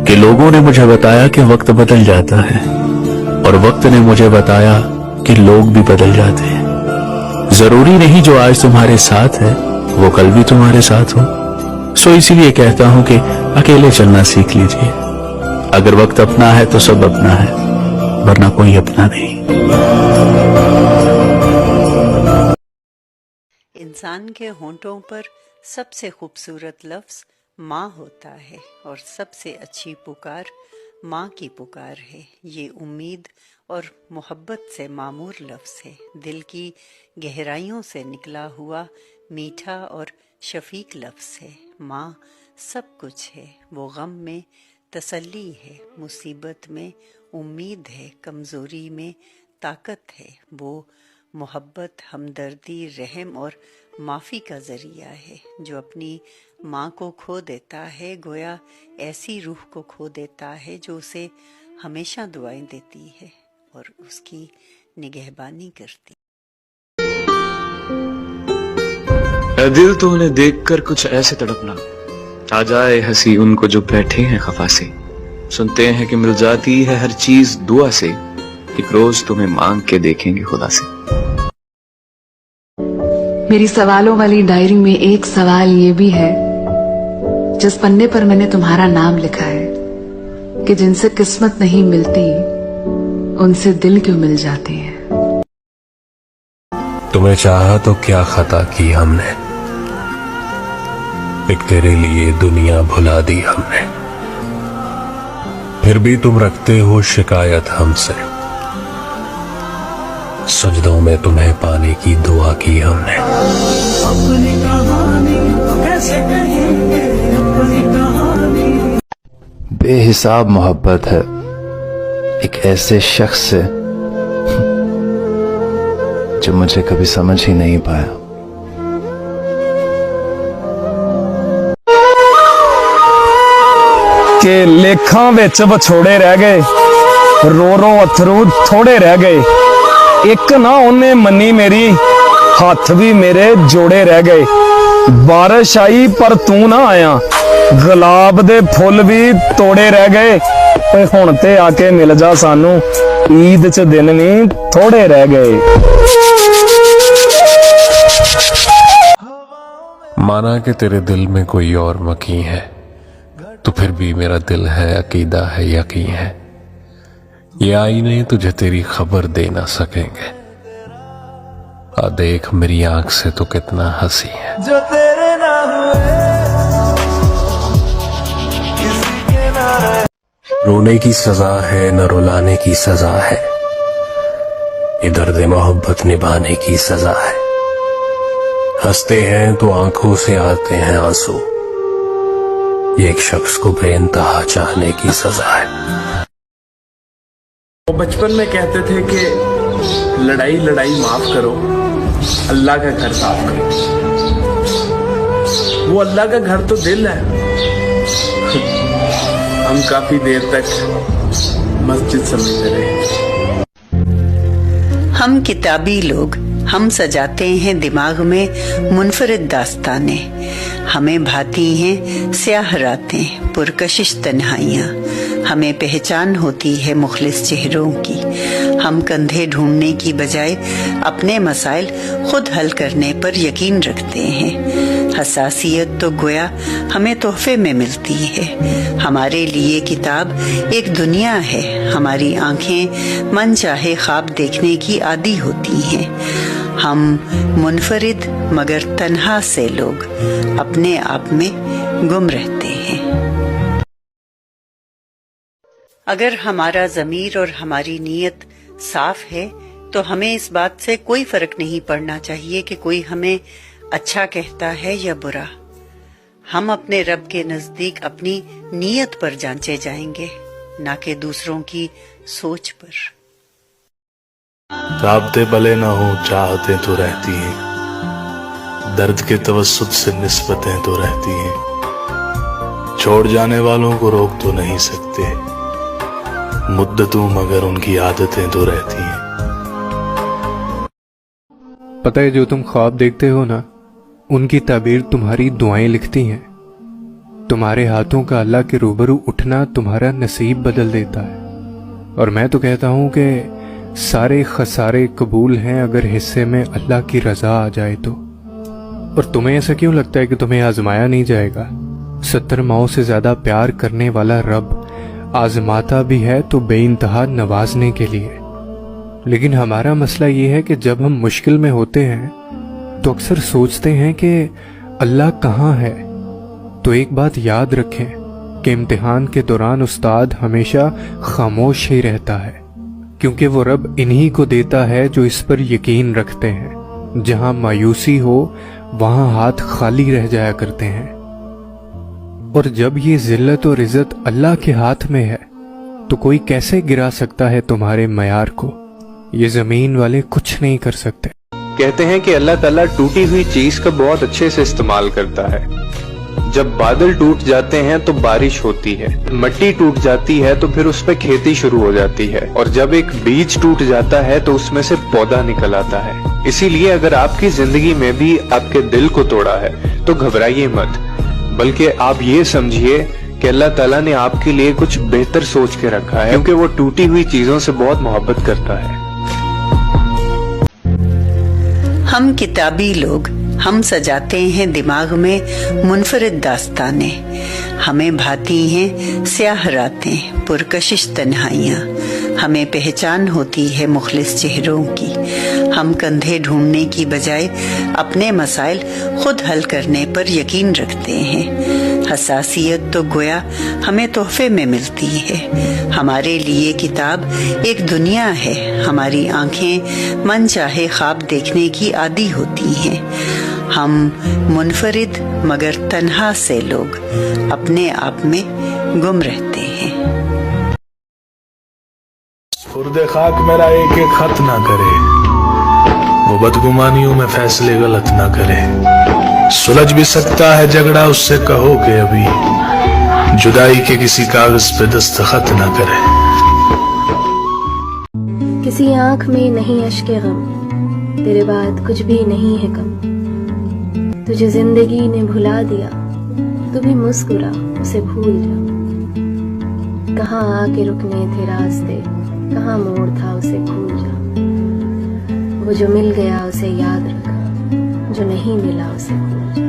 कि लोगों ने मुझे बताया कि वक्त बदल जाता है और वक्त ने मुझे बताया कि लोग भी बदल जाते हैं। जरूरी नहीं जो आज तुम्हारे साथ है वो कल भी तुम्हारे साथ हो। सो इसीलिए कहता हूं कि अकेले चलना सीख लीजिए। अगर वक्त अपना है तो सब अपना है, वरना कोई अपना नहीं। इंसान के होंठों पर सबसे खूबसूरत लफ्ज़ माँ होता है और सबसे अच्छी पुकार माँ की पुकार है। ये उम्मीद और मोहब्बत से मामूर लफ्ज़ है, दिल की गहराइयों से निकला हुआ मीठा और शफीक लफ्ज़ है। माँ सब कुछ है, वो गम में तसल्ली है, मुसीबत में उम्मीद है, कमज़ोरी में ताकत है। वो मोहब्बत, हमदर्दी, रहम और माफ़ी का ज़रिया है। जो अपनी माँ को खो देता है गोया ऐसी रूह को खो देता है जो उसे हमेशा दुआएं देती है और उसकी निगहबानी करती। ऐ दिल तो उन्हें देखकर कुछ ऐसे तड़पना, आ जाए हंसी उनको जो बैठे हैं खफा से। सुनते हैं कि मिल जाती है हर चीज दुआ से, एक रोज तुम्हें मांग के देखेंगे खुदा से। मेरी सवालों वाली डायरी में एक सवाल ये भी है, जिस पन्ने पर मैंने तुम्हारा नाम लिखा है, कि जिनसे किस्मत नहीं मिलती उनसे दिल क्यों मिल जाते हैं। तुम्हें चाहा तो क्या खता की हमने, एक तेरे लिए दुनिया भुला दी हमने, फिर भी तुम रखते हो शिकायत हमसे। सजदों में तुम्हें पाने की दुआ की हमने। अपनी कहानी कैसे कहेंगे, अपनी कहानी। बेहिसाब मोहब्बत है एक ऐसे शख्स से जो मुझे कभी समझ ही नहीं पाया। के लेखां विच विछोड़े रह गए, रो रो अथरू थोड़े रह गए। एक ना उन्हें मनी मेरी, हाथ भी मेरे जोड़े रह गए। बारिश आई पर तू ना आया, गुलाब दे फुल भी तोड़े रह गए। हुण ते आके मिल जा सानू, ईद च दिन भी थोड़े रह गए। माना कि तेरे दिल में कोई और मकीन है, तो फिर भी मेरा दिल है, अकीदा है, यकीन है। ये आईने तुझे तेरी खबर दे ना सकेंगे। आ देख मेरी आंख से तो कितना हंसी है। जो तेरे ना हुए किसी के ना रहे। रोने की सजा है न रुलाने की सजा है, ये दर्द मोहब्बत निभाने की सजा है। हंसते हैं तो आंखों से आते हैं आंसू, ये एक शख्स को बेइंतहा चाहने की सजा है। वो बचपन में कहते थे कि लड़ाई लड़ाई माफ करो, अल्लाह का घर साफ करो। वो अल्लाह का घर तो दिल है। हम काफी देर तक मस्जिद समझते रहे। हम किताबी लोग, हम सजाते हैं दिमाग में मुनफरिद दास्तानें। हमें भाती हैं स्याह रातें, पुरकशिश तन्हाइयाँ। हमें पहचान होती है मुखलिस चेहरों की। हम कंधे ढूंढने की बजाय अपने मसाइल खुद हल करने पर यकीन रखते हैं। हसासियत तो गोया हमें तोहफे में मिलती है। हमारे लिए किताब एक दुनिया है। हमारी आंखें मन चाहे ख्वाब देखने की आदी होती हैं। हम मुनफरिद मगर तन्हा से लोग अपने आप में गुम रहते हैं। अगर हमारा ज़मीर और हमारी नीयत साफ है तो हमें इस बात से कोई फर्क नहीं पड़ना चाहिए कि कोई हमें अच्छा कहता है या बुरा। हम अपने रब के नजदीक अपनी नीयत पर जांचे जाएंगे, ना कि दूसरों की सोच पर। राबते भले ना हो चाहते तो रहती हैं, दर्द के तवस्सुत से निस्बतें तो रहती हैं। छोड़ जाने वालों को रोक तो नहीं सकते, मुद्दतों मगर उनकी आदतें तो रहती हैं। पता है जो तुम ख्वाब देखते हो ना, उनकी ताबीर तुम्हारी दुआएं लिखती हैं। तुम्हारे हाथों का अल्लाह के रूबरू उठना तुम्हारा नसीब बदल देता है। और मैं तो कहता हूँ कि सारे खसारे कबूल हैं अगर हिस्से में अल्लाह की रजा आ जाए तो। और तुम्हें ऐसा क्यों लगता है कि तुम्हें आजमाया नहीं जाएगा? 70 माओं से ज्यादा प्यार करने वाला रब आजमाता भी है तो बेइंतहा नवाजने के लिए। लेकिन हमारा मसला ये है कि जब हम मुश्किल में होते हैं तो अक्सर सोचते हैं कि अल्लाह कहाँ है। तो एक बात याद रखें कि इम्तिहान के दौरान उस्ताद हमेशा खामोश ही रहता है, क्योंकि वो रब इन्हीं को देता है जो इस पर यकीन रखते हैं। जहां मायूसी हो वहां हाथ खाली रह जाया करते हैं। और जब ये जिल्लत और इज्जत अल्लाह के हाथ में है तो कोई कैसे गिरा सकता है तुम्हारे मयार को? ये जमीन वाले कुछ नहीं कर सकते। कहते हैं कि अल्लाह ताला टूटी हुई चीज का बहुत अच्छे से इस्तेमाल करता है। जब बादल टूट जाते हैं तो बारिश होती है, मिट्टी टूट जाती है तो फिर उस पर खेती शुरू हो जाती है, और जब एक बीज टूट जाता है तो उसमें से पौधा निकल आता है। इसीलिए अगर आपकी जिंदगी में भी आपके दिल को तोड़ा है तो घबराइए मत, बल्कि आप ये समझिए कि अल्लाह ताला ने आपके लिए कुछ बेहतर सोच के रखा है, क्योंकि वो टूटी हुई चीजों से बहुत मोहब्बत करता है। हम किताबी लोग, हम सजाते हैं दिमाग में मुनफरिद दास्तानें, हमें भाती हैं स्याह रातें, पुरकशिश तन्हाइयाँ, हमें पहचान होती है मुखलिस चेहरों की। हम कंधे ढूंढने की बजाय अपने मसाइल खुद हल करने पर यकीन रखते हैं। हसासियत तो गोया हमें तोहफे में मिलती है। हमारे लिए किताब एक दुनिया है। हमारी आंखें मन चाहे ख्वाब देखने की आदी होती हैं। हम मुनफरिद मगर तन्हा से लोग अपने आप में गुम रहते हैं। खुर्दे खाक मेरा एक एक खत ना करे, वो बदगुमानियों में फैसले गलत ना करे। सुलझ भी सकता है झगड़ा, उससे कहो कि अभी जुदाई के किसी कागज पे दस्तखत ना करे। किसी आंख में नहीं अश्के गम, तेरे बाद कुछ भी नहीं है कम। तुझे जिंदगी ने भुला दिया, तू भी मुस्कुरा उसे भूल जा। कहाँ आके रुकने थे रास्ते, कहाँ मोड़ था उसे भूल जा। वो जो मिल गया उसे याद रख, जो नहीं मिला उसे भूल जा।